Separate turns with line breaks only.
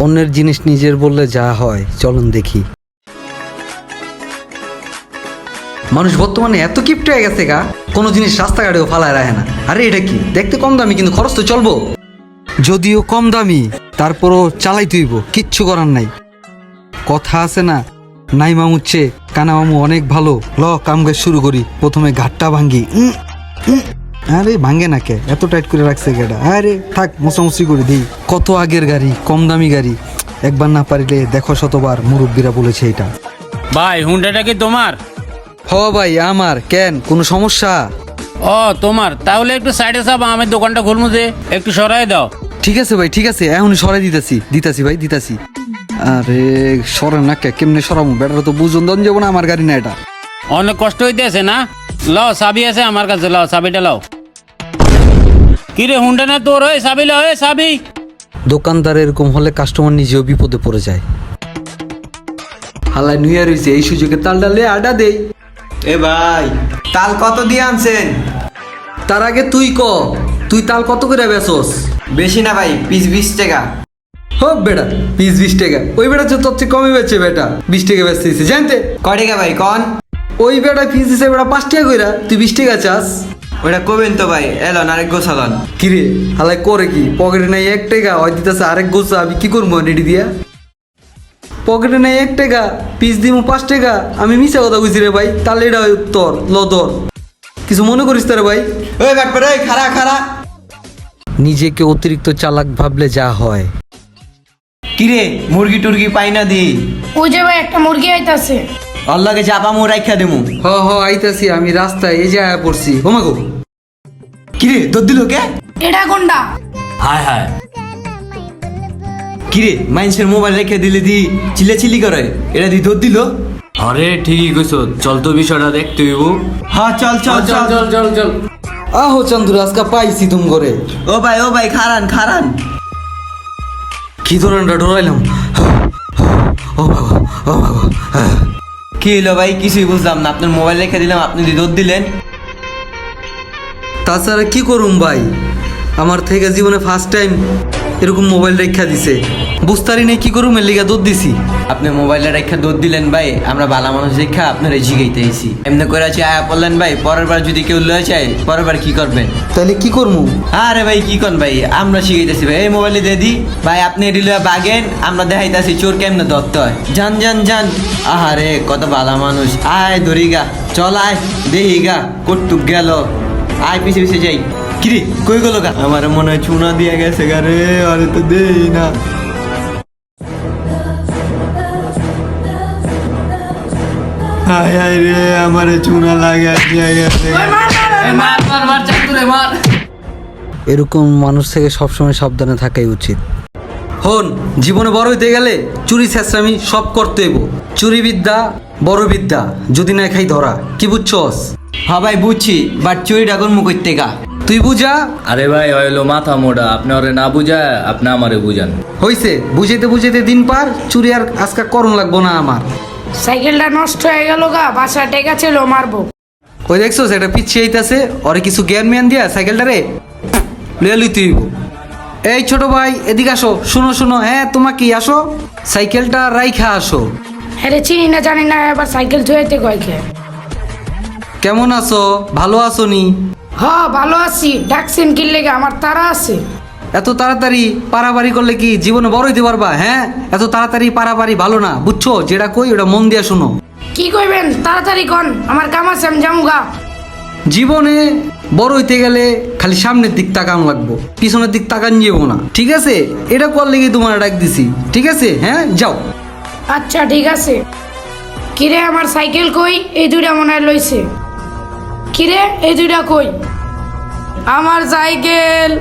অন্যের জিনিস নিজের বললে যা হয়, চলুন দেখি। মানুষ বর্তমানে এত কিপটে হয়ে গেছে গা, কোনো জিনিস রাস্তাঘাটেও ফালায় রাখে না। আরে এটা কি, দেখতে কম দামি কিন্তু খরচ তো চলবো। যদিও কম দামি, তারপরও চালাই তুইব, কিচ্ছু করার নাই। কথা আছে না, নাই মামুচ্ছে কানা মামু অনেক ভালো। ল কাম কাজ শুরু করি, প্রথমে ঘাটটা ভাঙ্গি। আরে ভাঙ্গে না কে, এত টাইট করে রাখছে গেটা। আরে থাক, মোছামুছি করে দিই। কত আগের গাড়ি, কম দামি গাড়ি, একবার না পারিলে দেখো শতবার, মুরব্বীরা বলেছে এটা।
ভাই হুন্ডাটা কি তোমার?
হ ভাই আমার, কেন কোনো সমস্যা?
ও তোমার, তাহলে একটু সাইডে যাবা, আমি দোকানটা খুলবো যে, একটু সরাই দাও।
ঠিক আছে ভাই, ঠিক আছে, এখনই সরাই দিতাছি ভাই, দিতাছি। আরে সরেন না কে, কেমনে সরাবো? বেটার তো বুঝুন দন যাবো না, আমার গাড়ি না এটা।
অনেক কষ্ট হইতেছে না? লাও চাবি আছে আমার কাছে, লাও চাবিটা লাও। কিরে হুন্ডা না তোর? ওই চাবি লাও, ওই চাবি।
দোকানদার এরকম হলে কাস্টমার নিজেও বিপদে পড়ে যায়। হালাই নুইয়া রয়েছে, এই সুযোগে তাল ডালে আডা দেই।
এ ভাই, তাল কত দিয়ে আনছেন?
তার আগে তুই তুই তাল কত করে বেচোস?
বেশি না ভাই, পিস 20 টাকা।
হোক বেটা, পিস 20 টাকা। ওই বেটা যে তোর চেয়ে কমই বেচে বেটা, 20 টাকা বেচতেছে জানতে।
কয় টাকা ভাই কন?
ওই বেটা পিস দিছে বেটা 5 টাকা কইরা, তুই 20 টাকা চাস?
ওটা কবেন তো ভাই, এলন আরেক গোছালন।
কিরে হালাই করে কি, পকেটে নাই 1 টাকা, হয় দিতেছে আরেক গোছা। আমি কি করবো নেডি দিয়া? পকেটে নাই 1 টাকা, পিস দিমু 5 টাকা। আমি মিছা কথা কইছি রে ভাই, তাহলে এটা উত্তর লদর। কিছু মনে করিস তারে ভাই?
ওই ব্যাটপার, ওই খারা খারা।
নিজেকে অতিরিক্ত চালাক ভাবলে যা হয়।
কিরে মুরগি টুরগি পাই না দি?
ওই যে ভাই একটা মুরগি আইতাছে।
অল্লাগে চাপা মু রাইখা দেমু।
আইতাছি আমি, রাস্তায় এই যে আয়া পড়ছি। হোমাগো
কিরে দৌড় দিল কে?
এটা কোনটা?
হায় হায়,
কিরে মাইন্সের মোবাইল রেখে দিলে দি চিল্লাচিল্লি করে, এটা দি দৌড় দিল।
আরে ঠিকই কইছো, চল তো বিষয়টা দেখতে হইব।
হ্যাঁ চল চল চল চল।
চল চল।
আহো চন্দ্র, আজকে পাইছি তুম করে।
ও ভাই খারান খারান।
কি ধরনটা ডরাইলাম। ও বাবা, ও বাবা।
কি হলো ভাই, কিছুই বুঝলাম না। আপনার মোবাইল রেখে দিলাম, আপনি দি দৌড় দিলেন।
তাছাড়া কি করুম ভাই, আমার থেকে জীবনে ফার্স্ট টাইম এরকম মোবাইল রেখা দিছে। বুঝতারি নেই কি করুম, এর লিগা দুধ দিছি।
আপনি মোবাইলটা রেখা দৌড় দিলেন ভাই, আমরা বালা মানুষ রেখা আপনার জিগাইতে আইছি। এমনি করে আছে আয়া পড়লেন ভাই, পরের বার যদি কেউ লয়ে যায়, পরের বার কি করবেন?
তাহলে কি করবো?
আরে ভাই কি কন ভাই, আমরা শিখাইতেছি ভাই। এই মোবাইলে দিয়ে দি ভাই, আপনি এটি লয়ে বাগেন, আমরা দেখাইতেছি চোর কেমনে ধরতে হয়। যান যান যান। আহারে কত বালা মানুষ। আয় ধরি গা, চল আয় দেহি গা কটুক গেল। আয় পিছে পিছে যাই। কিরে কই গেল গা? আমার মনে হয় চুনা দিয়ে গেছে গা রে, আরে তো দেই না। হায় হায় রে, আমার চুনা লাগে গেছে।
মার মার মার, চাকুরে মার।
এরকম মানুষ থেকে সবসময় সাবধানে থাকাই উচিত। হন, জীবনে বড় হইতে গেলে চুরি ছেঁচড়ামি সব করতে হইব। চুরি বিদ্যা বড় বিদ্যা, যদি না খাই ধরা। কি বুঝছস?
হ্যাঁ ভাই বুঝছি, বাট চুরিটা করমু করতে গা।
তুই বুঝা।
আরে ভাই হইলো মাথা মোটা, আপনি ওরে না বুঝায় আপনি আমারে বুঝান।
হইছে, বুঝাইতে বুঝাইতে দিন পার। চুরি আর আজকে করণ লাগবো না আমার।
সাইকেলটা নষ্ট হয়ে গেল গা, বাসা টেকা ছিল মারবো।
ওই দেখছোস এটা পিছিয়ে আইতাছে, ওরে কিছু জ্ঞান ম্যান দিয়া সাইকেলটারে লইয়া লইতে হইব। এই ছোট ভাই এদিকে আসো, শুনো শুনো। হ্যাঁ তোমাকে আসো, সাইকেলটা রাইখা আসো।
হ্যাঁ রে, চিনি না জানি না, এবার সাইকেল ধুয়েতে কয়কে।
কেমন আছো? ভালো আছো নি?
হ্যাঁ ভালো আছি। ডাকছেন কি লেগে? আমার তারা আছে।
এত তাড়াতাড়ি পারাবাড়ি করলে কি জীবনে বড় হইতে পারবা? হ্যাঁ, এত তাড়াতাড়ি পারাবাড়ি ভালো না, বুঝছো? যেটা কই ওটা মন দিয়া শুনো।
কি কইবেন তাড়াতাড়ি কন, আমার কাম আছে, আমি যাবো গা।
জীবনে বড় হইতে গেলে খালি সামনের দিক তাকান লাগবো, পিছনের দিক তাকান যাবো না, ঠিক আছে? এটা করলে কি তোমার ডাক দিছি, ঠিক আছে? হ্যাঁ যাও।
আচ্ছা ঠিক আছে। কিরে আমার সাইকেল কই? এই দুইটা মনে হয় লইছে। কিরে এই দুইটা কই? আমার সাইকেল